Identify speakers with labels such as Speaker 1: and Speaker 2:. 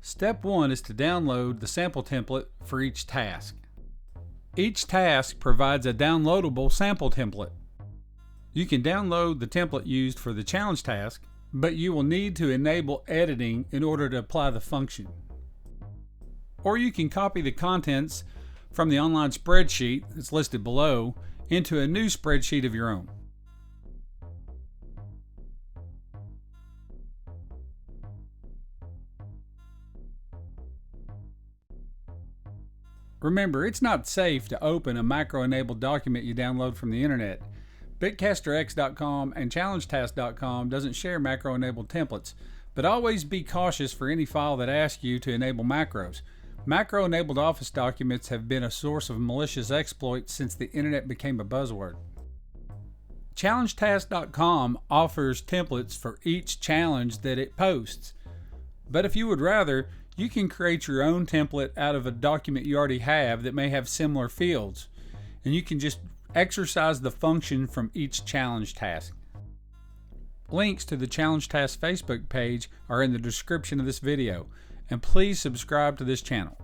Speaker 1: Step 1 is to download the sample template for each task. Each task provides a downloadable sample template. You can download the template used for the challenge task, but you will need to enable editing in order to apply the function. Or you can copy the contents from the online spreadsheet that's listed below into a new spreadsheet of your own. Remember, it's not safe to open a macro-enabled document you download from the internet. BitcasterX.com and ChallengeTask.com doesn't share macro-enabled templates, but always be cautious for any file that asks you to enable macros. Macro-enabled Office documents have been a source of malicious exploits since the internet became a buzzword. ChallengeTask.com offers templates for each challenge that it posts, but if you would rather, you can create your own template out of a document you already have that may have similar fields, and you can just exercise the function from each challenge task. Links to the Challenge Task Facebook page are in the description of this video, and please subscribe to this channel.